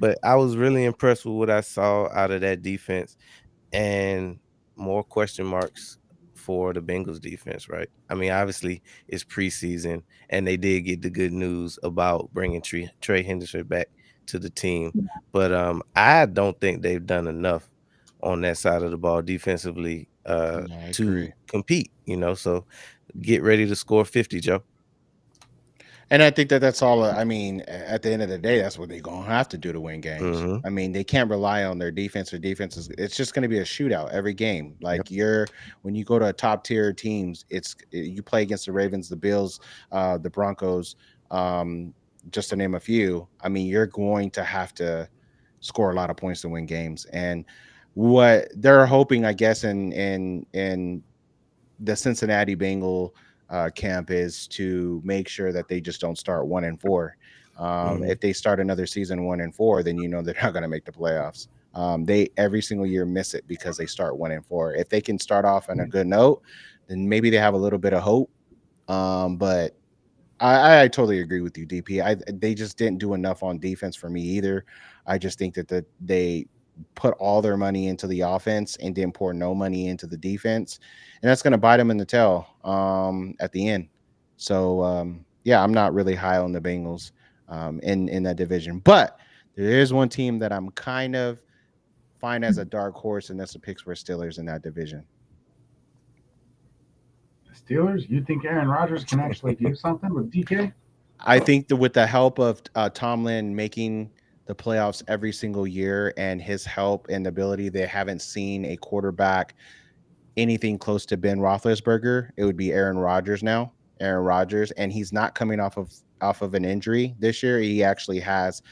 but I was really impressed with what I saw out of that defense, and more question marks for the Bengals defense, right? I mean, obviously it's preseason, and they did get the good news about bringing Trey Henderson back to the team, but I don't think they've done enough on that side of the ball defensively No, I to agree. compete, so get ready to score 50, Joe. And I think that that's all. I mean, at the end of the day, that's what they're gonna have to do to win games. Mm-hmm. I mean, they can't rely on their defense or defenses. It's just going to be a shootout every game. Like when you go to top tier teams, you play against the Ravens, the Bills, the Broncos, just to name a few. I mean, you're going to have to score a lot of points to win games. And what they're hoping, I guess, in the Cincinnati Bengal camp is to make sure that they just don't start 1-4. If they start another season 1-4, then they're not going to make the playoffs. They every single year miss it because they start 1-4. If they can start off on a good note, then maybe they have a little bit of hope. But I totally agree with you, DP. They just didn't do enough on defense for me either. I just think that they put all their money into the offense and didn't pour no money into the defense, and that's going to bite them in the tail at the end. So yeah, I'm not really high on the Bengals in that division, but there is one team that I'm kind of fine as a dark horse, and that's the Pittsburgh Steelers in that division. Steelers? You think Aaron Rodgers can actually do something with DK? I think that with the help of Tomlin making the playoffs every single year and his help and ability, they haven't seen a quarterback anything close to Ben Roethlisberger. It would be Aaron Rodgers now. Aaron Rodgers, and he's not coming off of an injury this year. He actually has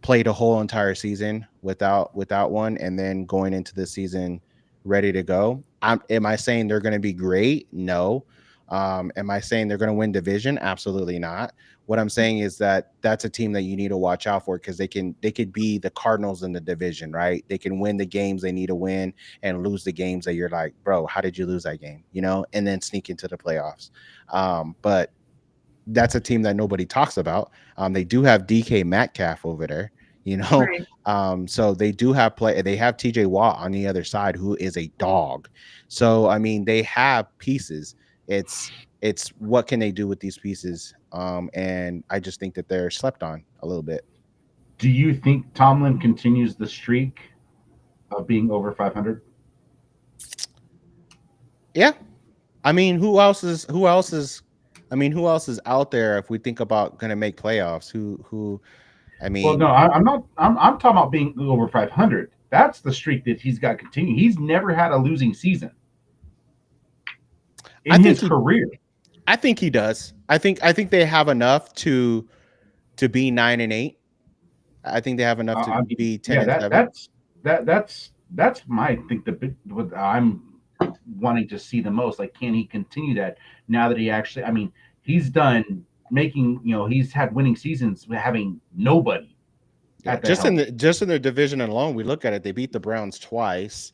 played a whole entire season without one, and then going into the season ready to go. Am I saying they're going to be great? No. Am I saying they're going to win division? Absolutely not. What I'm saying is that that's a team that you need to watch out for, because they could be the Cardinals in the division, right? They can win the games they need to win and lose the games that you're like, bro, how did you lose that game? And then sneak into the playoffs. But that's a team that nobody talks about. They do have DK Metcalf over there, right. So they do have they have TJ Watt on the other side, who is a dog. So I mean, they have pieces. It's what can they do with these pieces? And I just think that they're slept on a little bit. Do you think Tomlin continues the streak of being over 500? Yeah. I mean, who else is out there if we think about going to make playoffs? Who I mean, well, no, I'm not. I'm talking about being over 500. That's the streak that he's got continuing. He's never had a losing season in his career. I think he does. I think they have enough to be 9-8. I think they have enough to be 10-7. That's my think what I'm wanting to see the most. Like, can he continue that now that he actually? I mean, he's done making. He's had winning seasons having nobody. Yeah, just in their division alone, we look at it. They beat the Browns twice.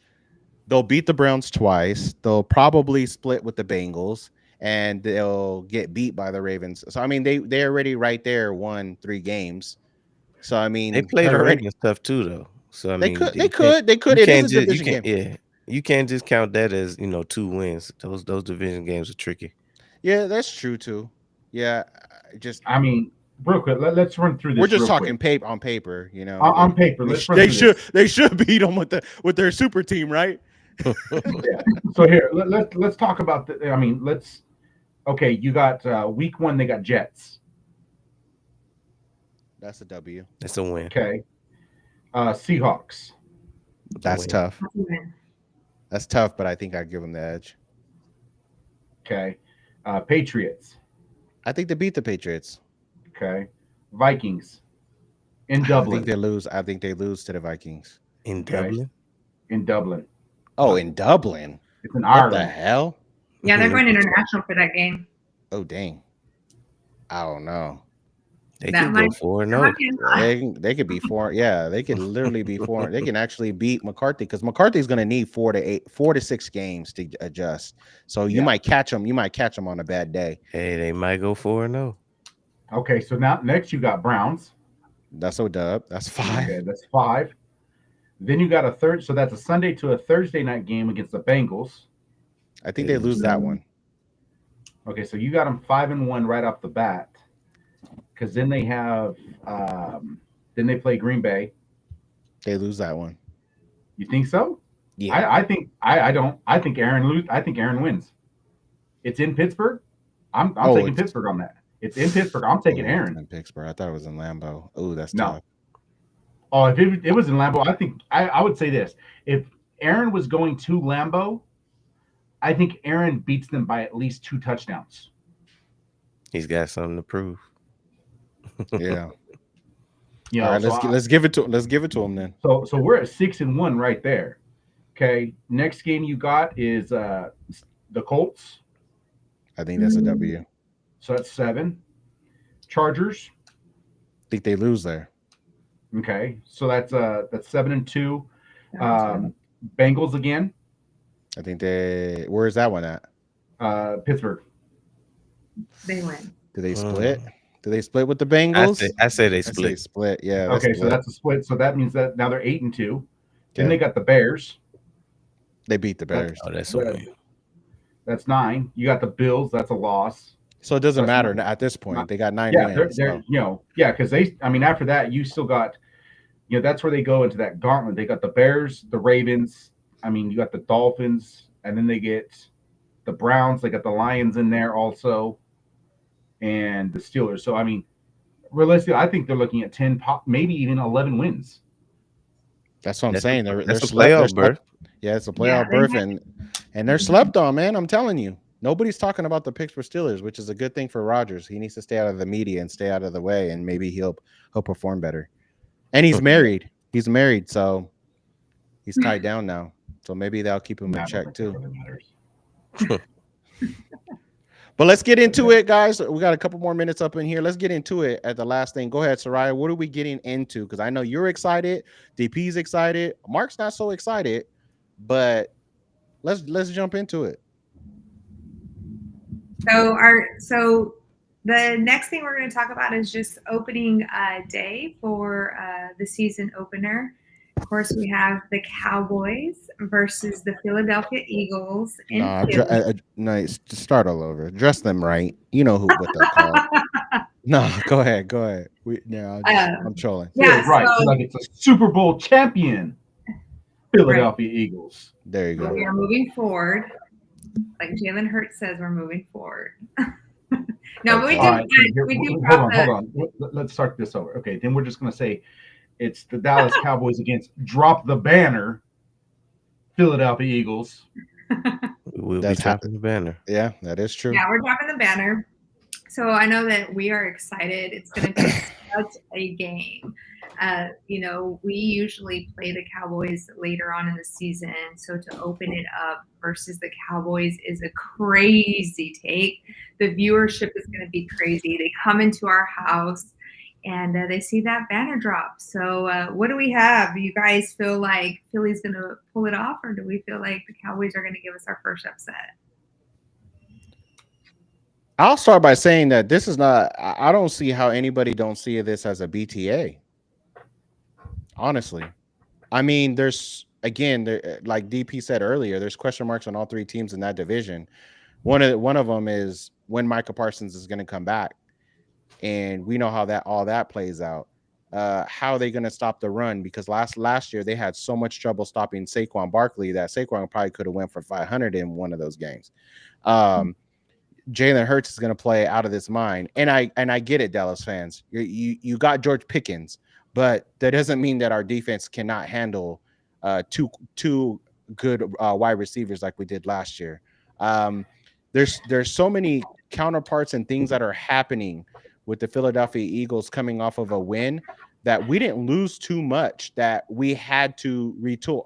They'll beat the Browns twice. They'll probably split with the Bengals, and they'll get beat by the Ravens. So I mean, they already right there won 3 games. So I mean, they played the Ravens tough too, though. So I mean, they could. It is a division game. Yeah, you can't just count that as 2 wins. Those division games are tricky. Yeah, that's true too. Yeah, I mean, real quick, let's run through this. We're just talking on paper, On paper, they should beat them with their super team, right? Yeah. So here, let's talk about the. I mean, okay, you got week 1. They got Jets. That's a W. That's a win. Okay. Seahawks. That's tough. That's tough, but I think I'd give them the edge. Okay. Patriots. I think they beat the Patriots. Okay. Vikings. In Dublin. I think they lose to the Vikings. In Dublin? In Dublin. Oh, in Dublin. It's in Ireland. What the hell? Yeah, they're going international for that game. Oh, dang. I don't know. They could go 4-0. They could be 4. Yeah, they could literally be 4. They can actually beat McCarthy because McCarthy's going to need 4 to 6 games to adjust. So you might catch them. You might catch them on a bad day. Hey, they might go 4-0. Okay, so now next you got Browns. That's dub. That's 5. Okay, that's 5. Then you got a third. So that's a Sunday to a Thursday night game against the Bengals. I think they lose that one. Okay, so you got them 5-1 right off the bat. Because then they have, then they play Green Bay. They lose that one. You think so? Yeah. I think I don't. I think Aaron wins. It's in Pittsburgh. I'm taking Pittsburgh on that. It's in Pittsburgh. I'm taking Aaron. In Pittsburgh. I thought it was in Lambeau. Oh, that's no. tough. Oh, if it was in Lambeau, I think I would say this. If Aaron was going to Lambeau, I think Aaron beats them by at least 2 touchdowns. He's got something to prove. Yeah. You know, all right, let's give it to him then. So we're at 6-1 right there. Okay. Next game you got is the Colts. I think that's a W. So that's 7. Chargers. I think they lose there. Okay. So that's 7-2. Bengals again. I think where is that one at? Pittsburgh. They win. Do they split? Do they split with the Bengals? I say they split. Split. Yeah. Okay, so that's a split. So that means that now they're 8-2. Then they got the Bears. They beat the Bears. That's a win. That's 9. You got the Bills. That's a loss. So it doesn't matter at this point. They got 9 wins. They're because after that you still got, that's where they go into that gauntlet. They got the Bears, the Ravens. You got the Dolphins, and then they get the Browns. They got the Lions in there also, and the Steelers. So realistically, I think they're looking at 10, maybe even 11 wins. That's what I'm saying. They're playoff berth. Yeah, it's a playoff berth, and they're slept on, man. I'm telling you, nobody's talking about the Pittsburgh Steelers, which is a good thing for Rodgers. He needs to stay out of the media and stay out of the way, and maybe he'll perform better. And he's married. He's married, so he's tied down now. So maybe that'll keep him in check too. But let's get into it, guys. We got a couple more minutes up in here. Let's get into it at the last thing. Go ahead, Soraya. What are we getting into? Because I know you're excited. DP's excited. Mark's not so excited, but let's jump into it. So the next thing we're going to talk about is just opening day for the season opener. Of course, we have the Cowboys versus the Philadelphia Eagles. Nice. Just start all over. Address them right. You know what they're called. No, go ahead. I'm trolling. Yeah, right. Like it's a Super Bowl champion, Philadelphia Eagles. There you go. We are moving forward. Like Jalen Hurts says, we're moving forward. No, but we do. Hold on. Let's start this over. Okay, then we're just going to say it's the Dallas Cowboys against drop the banner, Philadelphia Eagles. We'll be dropping the banner. Yeah, that is true. Yeah, we're dropping the banner. So I know that we are excited. It's going to be such a game. We usually play the Cowboys later on in the season. So to open it up versus the Cowboys is a crazy take. The viewership is going to be crazy. They come into our house and they see that banner drop. So what do we have? Do you guys feel like Philly's going to pull it off, or do we feel like the Cowboys are going to give us our first upset? I'll start by saying that this is not. I don't see how anybody don't see this as a BTA. Honestly, there's like DP said earlier, there's question marks on all 3 teams in that division. One of them is when Micah Parsons is going to come back, and we know how all that plays out. How are they going to stop the run? Because last year they had so much trouble stopping Saquon Barkley that Saquon probably could have went for 500 in one of those games. Jalen Hurts is going to play out of this mind, and I get it, Dallas fans. You got George Pickens, but that doesn't mean that our defense cannot handle two good wide receivers like we did last year. There's so many counterparts and things that are happening with the Philadelphia Eagles coming off of a win that we didn't lose too much that we had to retool.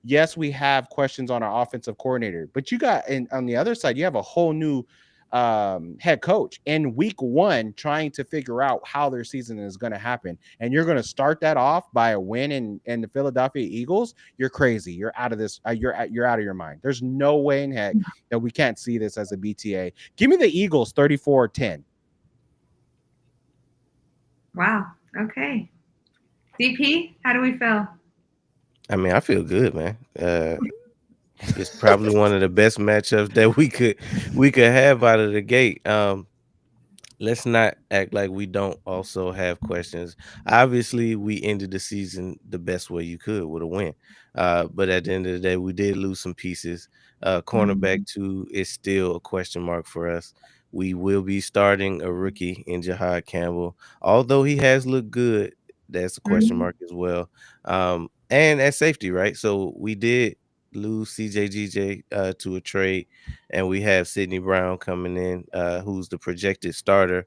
Yes, we have questions on our offensive coordinator, but you got on the other side, you have a whole new head coach in week 1 trying to figure out how their season is going to happen, and you're going to start that off by a win in the Philadelphia Eagles. You're crazy. You're out of this. You're out of your mind. There's no way in heck that we can't see this as a BTA. Give me the Eagles 34-10. Wow. Okay. DP, how do we feel? I mean, I feel good, man. It's probably one of the best matchups that we could have out of the gate. Let's not act like we don't also have questions. Obviously, we ended the season the best way you could with a win. But at the end of the day, we did lose some pieces. Cornerback 2 is still a question mark for us. We will be starting a rookie in Jahad Campbell. Although he has looked good, that's a question mark as well. And at safety, right? So we did lose CJGJ to a trade, and we have Sidney Brown coming in, who's the projected starter,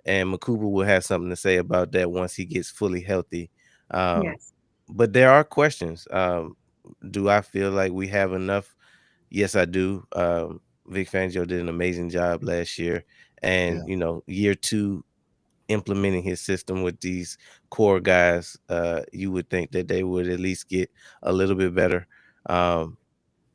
and Makuba will have something to say about that once he gets fully healthy. Yes. But there are questions. Do I feel like we have enough? Yes, I do. Vic Fangio did an amazing job last year, and year 2 implementing his system with these core guys, you would think that they would at least get a little bit better.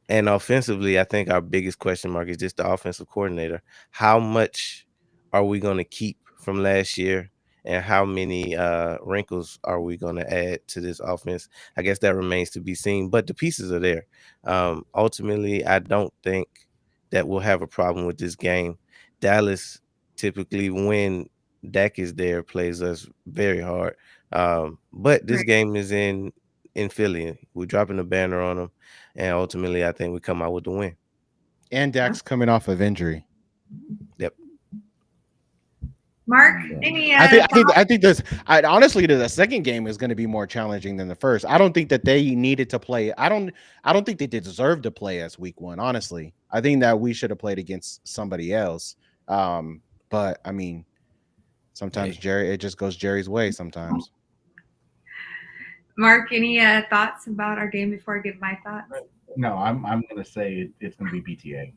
And offensively, I think our biggest question mark is just the offensive coordinator. How much are we going to keep from last year, and how many wrinkles are we going to add to this offense? I guess that remains to be seen, but the pieces are there. Ultimately, I don't think that we'll have a problem with this game. Dallas typically, when Dak is there, plays us very hard. But this game is in Philly. We're dropping the banner on them, and ultimately, I think we come out with the win. And Dak's coming off of injury. Yep. Mark, any I think this. Honestly, the second game is going to be more challenging than the first. I don't think that they needed to play. I don't think they deserve to play us week 1. Honestly, I think that we should have played against somebody else. But I mean, sometimes it just goes Jerry's way. Sometimes. Mark, any thoughts about our game before I give my thoughts? No, I'm going to say it's going to be BTA.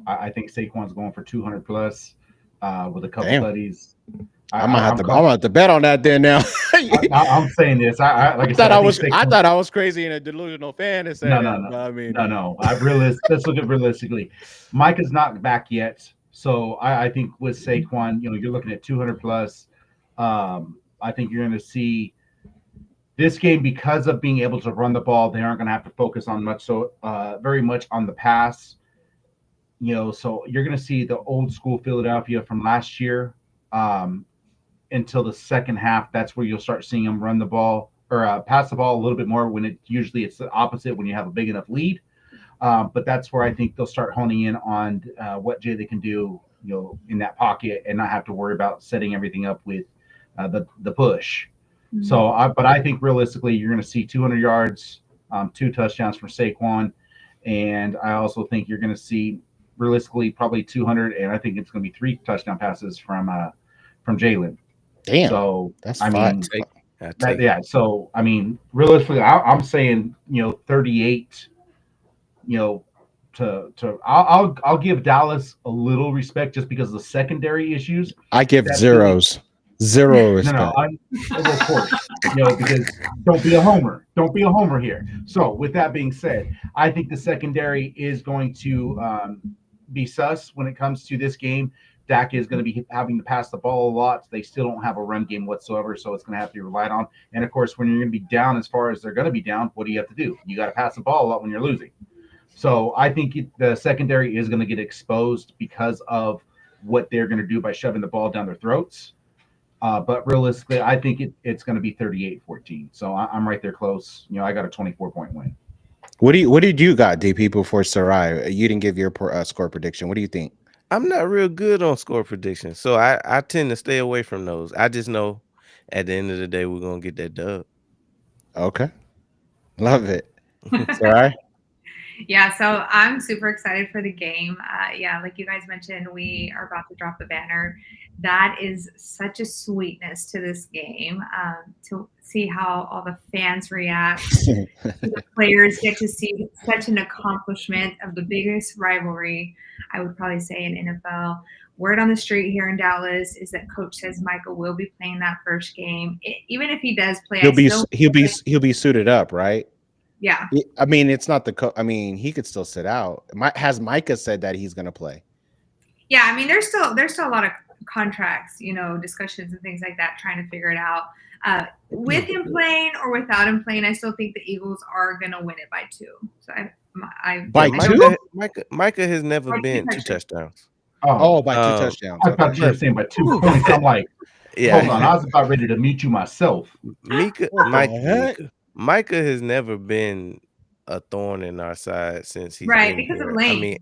I think Saquon's going for 200 plus with a couple buddies. I'm gonna have to bet on that then. Now I'm saying this. I thought I was crazy and a delusional fan and said no. I mean, no. Let's look at realistically. Mike is not back yet, so I think with Saquon, you're looking at 200 plus. I think you're going to see this game, because of being able to run the ball, they aren't going to have to focus on very much on the pass. So you're going to see the old school Philadelphia from last year until the second half. That's where you'll start seeing them run the ball or pass the ball a little bit more, when it's the opposite when you have a big enough lead. But that's where I think they'll start honing in on what Jay they can do, in that pocket, and not have to worry about setting everything up with the push. Mm-hmm. So, but I think realistically, you're going to see 200 yards, 2 touchdowns from Saquon, and I also think you're going to see realistically probably 200, and I think it's going to be 3 touchdown passes from Jalen. Damn. So that's fine. Yeah. So I mean, realistically, I'm saying 38. I'll give Dallas a little respect just because of the secondary issues. I give zeros. Zero respect. No, of course. Because don't be a homer. Don't be a homer here. So with that being said, I think the secondary is going to be sus when it comes to this game. Dak is going to be having to pass the ball a lot. They still don't have a run game whatsoever, so it's going to have to be relied on. And of course, when you're going to be down, as far as they're going to be down, what do you have to do? You got to pass the ball a lot when you're losing. So I think the secondary is going to get exposed because of what they're going to do by shoving the ball down their throats. But realistically, I think it's going to be 38-14. So I'm right there close. I got a 24-point win. What did you got, DP, before Sarai? You didn't give your score prediction. What do you think? I'm not real good on score predictions, so I tend to stay away from those. I just know at the end of the day, we're going to get that dub. Okay. Love it. Sarai? Yeah, so I'm super excited for the game. Yeah, like you guys mentioned, we are about to drop the banner. That is such a sweetness to this game, to see how all the fans react. The players get to see such an accomplishment of the biggest rivalry, I would probably say, in NFL. Word on the street here in Dallas is that Coach says Michael will be playing that first game. Even if he does play, he'll be suited up, right? Yeah. I mean, it's not the I mean, he could still sit out. Has Micah said that he's going to play? Yeah, I mean, there's still a lot of contracts, discussions and things like that, trying to figure it out. With him playing or without him playing, I still think the Eagles are going to win it by 2. So by 2? Micah has never been 2 touchdowns. Oh, by 2 touchdowns. I thought you were saying by 2 points. I'm like, yeah, hold on, I was about ready to mute you myself. Micah has never been a thorn in our side since he's been because here. of Lane.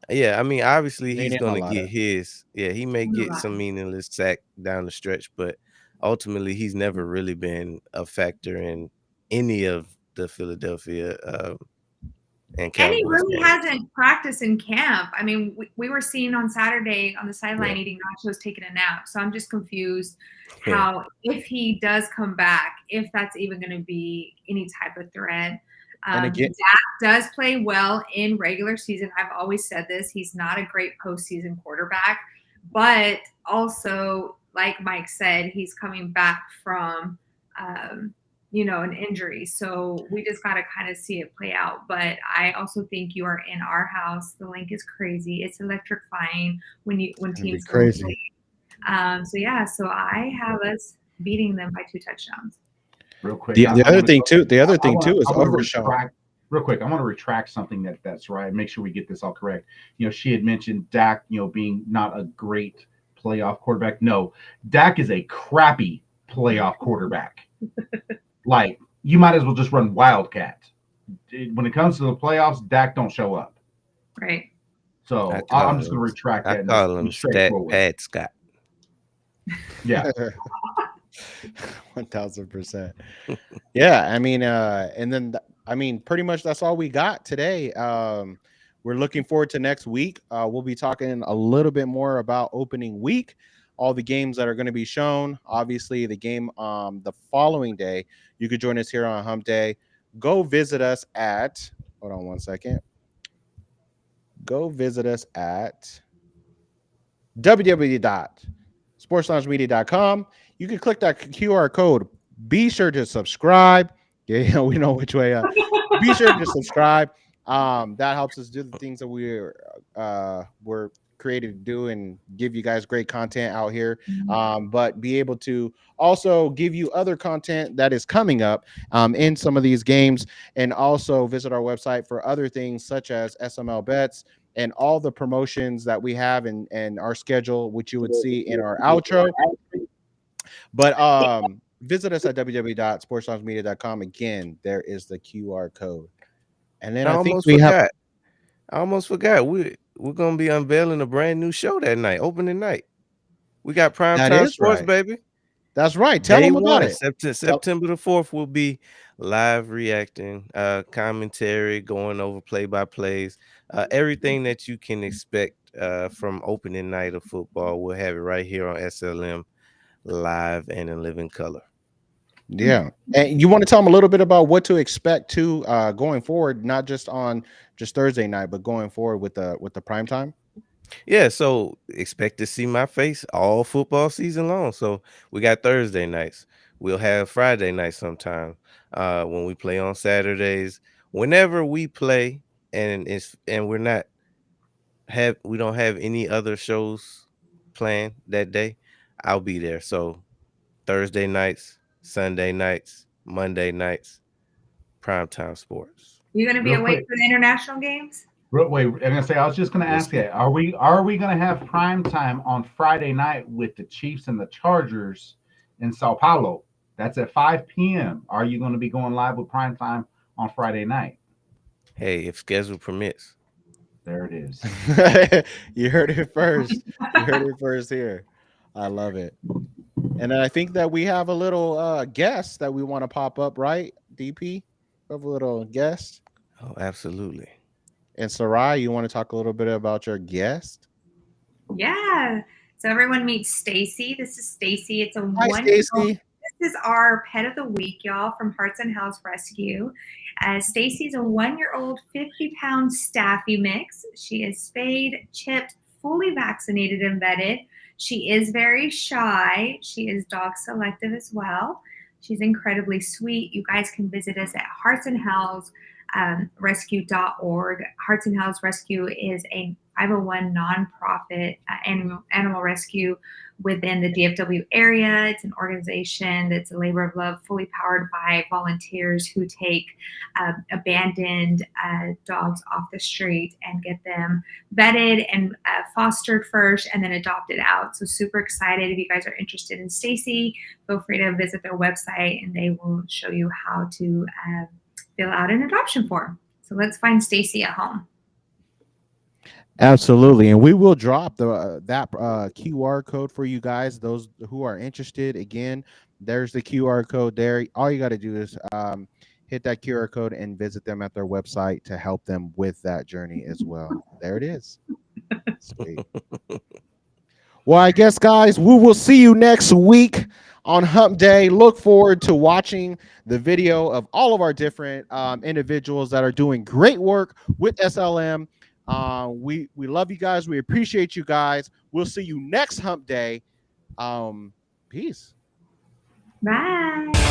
I mean, obviously he's going to get his. Yeah, he may get some meaningless sack down the stretch, but ultimately he's never really been a factor in any of the Philadelphia and he really hasn't practiced in camp. I mean, we were seeing on Saturday on the sideline eating nachos, taking a nap. So I'm just confused how, if he does come back, if that's even going to be any type of threat. And again, Dak does play well in regular season. I've always said this. He's not a great postseason quarterback, but also, like Mike said, he's coming back from an injury. So we just got to kind of see it play out. But I also think you are in our house. The link is crazy. It's electrifying when teams go crazy. So I have us beating them by 2 touchdowns. Real quick. The other thing too is overshown. Real quick, I want to retract something that's right. Make sure we get this all correct. She had mentioned Dak, being not a great playoff quarterback. No, Dak is a crappy playoff quarterback. Like, you might as well just run Wildcat. When it comes to the playoffs, Dak don't show up. Right. So I'm just going to retract that. I call him Pat Scott. Yeah. 1000%. Yeah, I mean, and then pretty much that's all we got today. We're looking forward to next week. We'll be talking a little bit more about opening week, all the games that are going to be shown. Obviously, the game the following day. You could join us here on Hump Day. Go visit us at. Hold on one second. Go visit us at www.sportsloungemedia.com. You can click that QR code. Be sure to subscribe. Yeah, we know which way. Be sure to subscribe. That helps us do the things that we're created to do and give you guys great content out here. But be able to also give you other content that is coming up in some of these games, and also visit our website for other things such as SML bets and all the promotions that we have and our schedule, which you would see in our outro. But visit us at www.sportsloungemedia.com. Again, there is the QR code. And then I almost forgot. We're gonna be unveiling a brand new show that night, opening night. We got primetime sports, baby. That's right. Tell them about it. September the 4th will be live reacting, commentary, going over play-by-plays, everything that you can expect from opening night of football. We'll have it right here on SLM, live and in living color. Yeah. And you want to tell them a little bit about what to expect to going forward, not just on Thursday night, but going forward with the prime time? Yeah, so expect to see my face all football season long. So we got Thursday nights. We'll have Friday nights sometime when we play on Saturdays. Whenever we play, and we don't have any other shows planned that day, I'll be there. So Thursday nights, Sunday nights, Monday nights, primetime sports. You gonna be awake for the international games? Wait, I was just gonna ask that. Are we gonna have prime time on Friday night with the Chiefs and the Chargers in Sao Paulo? That's at 5 p.m. Are you gonna be going live with prime time on Friday night? Hey, if schedule permits. There it is. You heard it first. You heard it first here. I love it. And I think that we have a little guest that we want to pop up, right, DP? We have a little guest. Oh, absolutely. And Sarai, you want to talk a little bit about your guest? Yeah. So everyone meets Stacy. This is Stacy. It's a Hi, Stacy. This is our pet of the week, y'all, from Hearts and House Rescue. Stacy's a 1-year-old, 50-pound Staffy mix. She is spayed, chipped, fully vaccinated, and vetted. She is very shy. She is dog selective as well. She's incredibly sweet. You guys can visit us at Hearts and House rescue.org. Hearts and House Rescue is a 501 nonprofit animal rescue within the DFW area. It's an organization that's a labor of love, fully powered by volunteers who take abandoned dogs off the street and get them vetted and fostered first and then adopted out. So super excited. If you guys are interested in Stacy, feel free to visit their website and they will show you how to fill out an adoption form. So let's find Stacy at home. Absolutely, and we will drop the that QR code for you guys. Those who are interested, again, there's the QR code there. All you got to do is hit that QR code and visit them at their website to help them with that journey as well. There it is. Sweet. Well, I guess, guys, we will see you next week on Hump Day. Look forward to watching the video of all of our different individuals that are doing great work with SLM. We love you guys. We appreciate you guys. We'll see you next Hump Day. Peace. Bye.